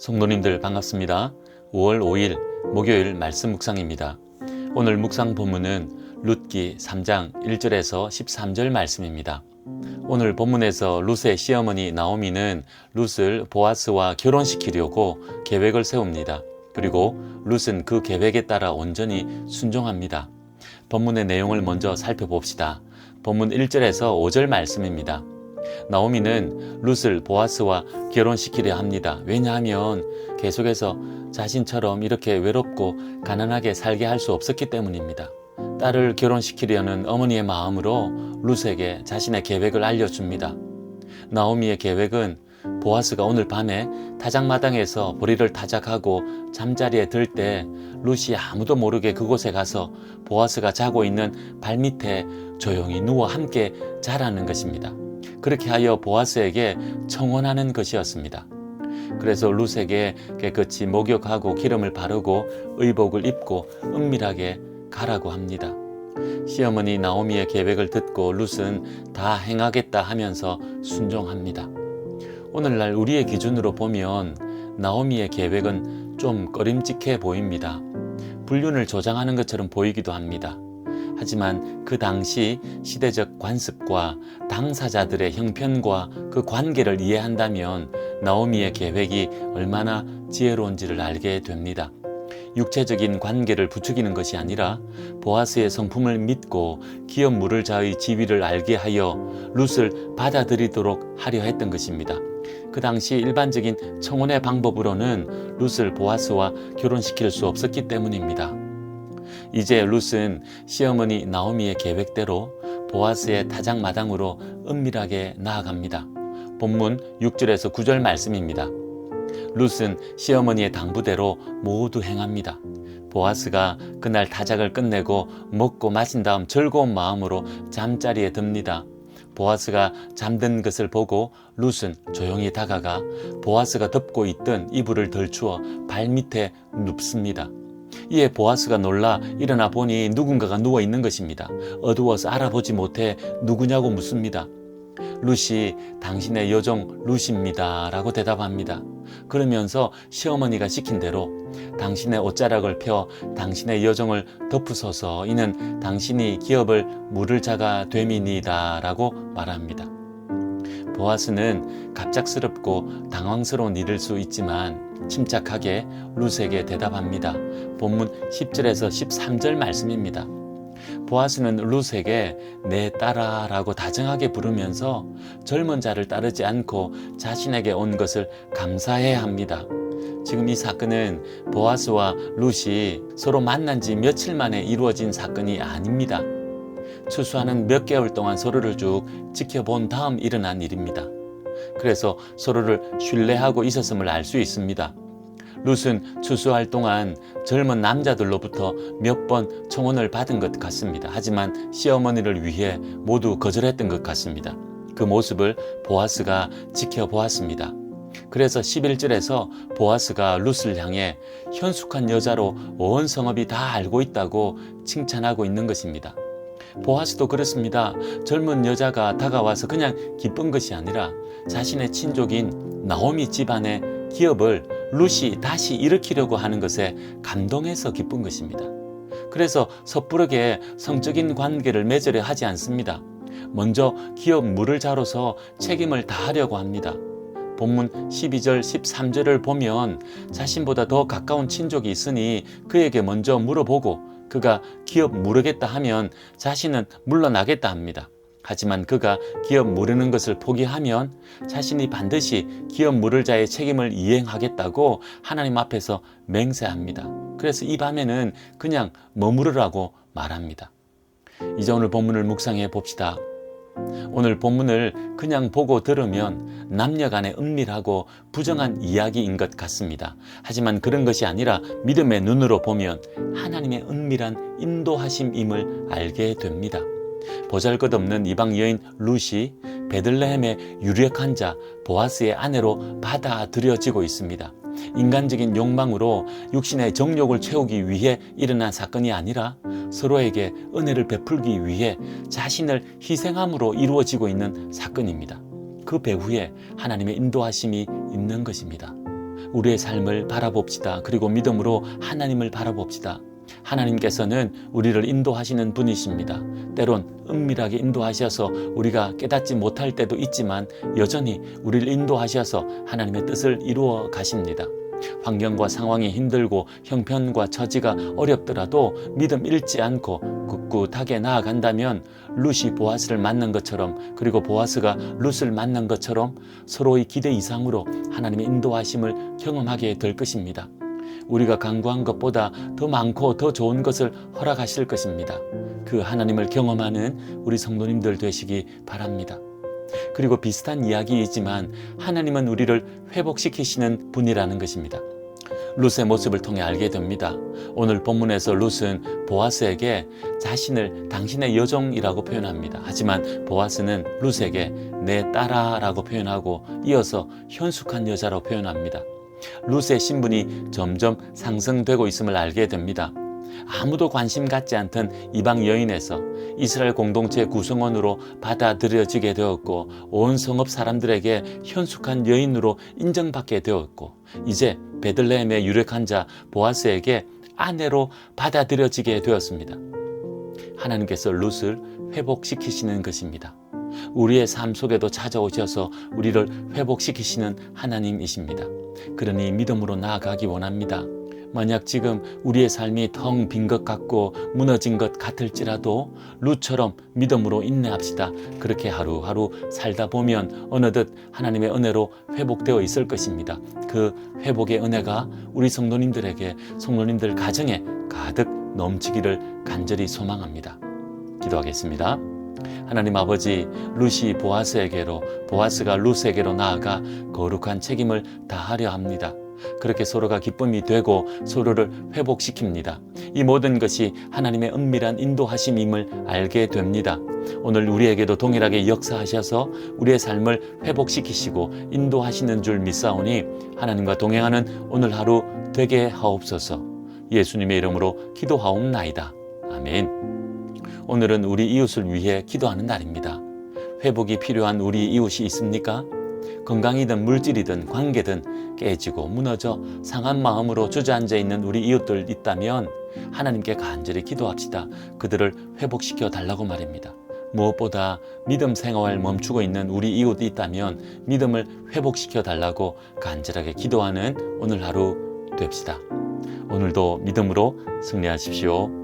성도님들 반갑습니다. 5월 5일 목요일 말씀 묵상입니다. 오늘 묵상 본문은 룻기 3장 1절에서 13절 말씀입니다. 오늘 본문에서 룻의 시어머니 나오미는 룻을 보아스와 결혼시키려고 계획을 세웁니다. 그리고 룻은 그 계획에 따라 온전히 순종합니다. 본문의 내용을 먼저 살펴봅시다. 본문 1절에서 5절 말씀입니다. 나오미는 룻을 보아스와 결혼시키려 합니다. 왜냐하면 계속해서 자신처럼 이렇게 외롭고 가난하게 살게 할 수 없었기 때문입니다. 딸을 결혼시키려는 어머니의 마음으로 룻에게 자신의 계획을 알려줍니다. 나오미의 계획은 보아스가 오늘 밤에 타작마당에서 보리를 타작하고 잠자리에 들 때 룻이 아무도 모르게 그곳에 가서 보아스가 자고 있는 발밑에 조용히 누워 함께 자라는 것입니다. 그렇게 하여 보아스에게 청혼하는 것이었습니다. 그래서 룻에게 깨끗이 목욕하고 기름을 바르고 의복을 입고 은밀하게 가라고 합니다. 시어머니 나오미의 계획을 듣고 룻은 다 행하겠다 하면서 순종합니다. 오늘날 우리의 기준으로 보면 나오미의 계획은 좀 꺼림칙해 보입니다. 불륜을 조장하는 것처럼 보이기도 합니다. 하지만 그 당시 시대적 관습과 당사자들의 형편과 그 관계를 이해한다면 나오미의 계획이 얼마나 지혜로운지를 알게 됩니다. 육체적인 관계를 부추기는 것이 아니라 보아스의 성품을 믿고 기업 물을 자의 지위를 알게 하여 룻을 받아들이도록 하려 했던 것입니다. 그 당시 일반적인 청혼의 방법으로는 룻을 보아스와 결혼시킬 수 없었기 때문입니다. 이제 룻은 시어머니 나오미의 계획대로 보아스의 타작마당으로 은밀하게 나아갑니다. 본문 6절에서 9절 말씀입니다. 룻은 시어머니의 당부대로 모두 행합니다. 보아스가 그날 타작을 끝내고 먹고 마신 다음 즐거운 마음으로 잠자리에 듭니다. 보아스가 잠든 것을 보고 룻은 조용히 다가가 보아스가 덮고 있던 이불을 덜추어 발밑에 눕습니다. 이에 보아스가 놀라 일어나 보니 누군가가 누워 있는 것입니다. 어두워서 알아보지 못해 누구냐고 묻습니다. 룻이 당신의 여종 룻입니다 라고 대답합니다. 그러면서 시어머니가 시킨 대로 당신의 옷자락을 펴 당신의 여종을 덮으소서 이는 당신이 기업을 물을 자가 됨이니이다 라고 말합니다. 보아스는 갑작스럽고 당황스러운 일일 수 있지만 침착하게 룻에게 대답합니다. 본문 10절에서 13절 말씀입니다. 보아스는 룻에게 내 딸아 라고 다정하게 부르면서 젊은 자를 따르지 않고 자신에게 온 것을 감사해야 합니다. 지금 이 사건은 보아스와 룻이 서로 만난 지 며칠 만에 이루어진 사건이 아닙니다. 추수하는 몇 개월 동안 서로를 쭉 지켜본 다음 일어난 일입니다. 그래서 서로를 신뢰하고 있었음을 알 수 있습니다. 룻은 추수할 동안 젊은 남자들로부터 몇 번 청혼을 받은 것 같습니다. 하지만 시어머니를 위해 모두 거절했던 것 같습니다. 그 모습을 보아스가 지켜보았습니다. 그래서 11절에서 보아스가 룻을 향해 현숙한 여자로 온 성읍이 다 알고 있다고 칭찬하고 있는 것입니다. 보아스도 그렇습니다. 젊은 여자가 다가와서 그냥 기쁜 것이 아니라 자신의 친족인 나오미 집안의 기업을 룻이 다시 일으키려고 하는 것에 감동해서 기쁜 것입니다. 그래서 섣부르게 성적인 관계를 맺으려 하지 않습니다. 먼저 기업 물을 자로서 책임을 다하려고 합니다. 본문 12절 13절을 보면 자신보다 더 가까운 친족이 있으니 그에게 먼저 물어보고 그가 기업 물으겠다 하면 자신은 물러나겠다 합니다. 하지만 그가 기업 물으는 것을 포기하면 자신이 반드시 기업 물을 자의 책임을 이행하겠다고 하나님 앞에서 맹세합니다. 그래서 이 밤에는 그냥 머무르라고 말합니다. 이제 오늘 본문을 묵상해 봅시다. 오늘 본문을 그냥 보고 들으면 남녀 간의 은밀하고 부정한 이야기인 것 같습니다. 하지만 그런 것이 아니라 믿음의 눈으로 보면 하나님의 은밀한 인도하심임을 알게 됩니다. 보잘것없는 이방 여인 룻이 베들레헴의 유력한 자 보아스의 아내로 받아들여지고 있습니다. 인간적인 욕망으로 육신의 정욕을 채우기 위해 일어난 사건이 아니라 서로에게 은혜를 베풀기 위해 자신을 희생함으로 이루어지고 있는 사건입니다. 그 배후에 하나님의 인도하심이 있는 것입니다. 우리의 삶을 바라봅시다. 그리고 믿음으로 하나님을 바라봅시다. 하나님께서는 우리를 인도하시는 분이십니다. 때론 은밀하게 인도하셔서 우리가 깨닫지 못할 때도 있지만 여전히 우리를 인도하셔서 하나님의 뜻을 이루어 가십니다. 환경과 상황이 힘들고 형편과 처지가 어렵더라도 믿음 잃지 않고 꿋꿋하게 나아간다면 룻이 보아스를 만난 것처럼, 그리고 보아스가 룻을 만난 것처럼 서로의 기대 이상으로 하나님의 인도하심을 경험하게 될 것입니다. 우리가 간구한 것보다 더 많고 더 좋은 것을 허락하실 것입니다. 그 하나님을 경험하는 우리 성도님들 되시기 바랍니다. 그리고 비슷한 이야기이지만 하나님은 우리를 회복시키시는 분이라는 것입니다. 룻의 모습을 통해 알게 됩니다. 오늘 본문에서 룻은 보아스에게 자신을 당신의 여종이라고 표현합니다. 하지만 보아스는 룻에게 내 딸아라고 표현하고 이어서 현숙한 여자로 표현합니다. 룻의 신분이 점점 상승되고 있음을 알게 됩니다. 아무도 관심 갖지 않던 이방 여인에서 이스라엘 공동체 구성원으로 받아들여지게 되었고, 온 성읍 사람들에게 현숙한 여인으로 인정받게 되었고, 이제 베들레헴의 유력한 자 보아스에게 아내로 받아들여지게 되었습니다. 하나님께서 룻을 회복시키시는 것입니다. 우리의 삶 속에도 찾아오셔서 우리를 회복시키시는 하나님이십니다. 그러니 믿음으로 나아가기 원합니다. 만약 지금 우리의 삶이 텅 빈 것 같고 무너진 것 같을지라도 룻처럼 믿음으로 인내합시다. 그렇게 하루하루 살다 보면 어느덧 하나님의 은혜로 회복되어 있을 것입니다. 그 회복의 은혜가 우리 성도님들에게, 성도님들 가정에 가득 넘치기를 간절히 소망합니다. 기도하겠습니다. 하나님 아버지, 룻이 보아스에게로, 보아스가 룻에게로 나아가 거룩한 책임을 다하려 합니다. 그렇게 서로가 기쁨이 되고 서로를 회복시킵니다. 이 모든 것이 하나님의 은밀한 인도하심임을 알게 됩니다. 오늘 우리에게도 동일하게 역사하셔서 우리의 삶을 회복시키시고 인도하시는 줄 믿사오니 하나님과 동행하는 오늘 하루 되게 하옵소서. 예수님의 이름으로 기도하옵나이다. 아멘. 오늘은 우리 이웃을 위해 기도하는 날입니다. 회복이 필요한 우리 이웃이 있습니까? 건강이든 물질이든 관계든 깨지고 무너져 상한 마음으로 주저앉아 있는 우리 이웃들 있다면 하나님께 간절히 기도합시다. 그들을 회복시켜 달라고 말입니다. 무엇보다 믿음 생활 멈추고 있는 우리 이웃이 있다면 믿음을 회복시켜 달라고 간절하게 기도하는 오늘 하루 됩시다. 오늘도 믿음으로 승리하십시오.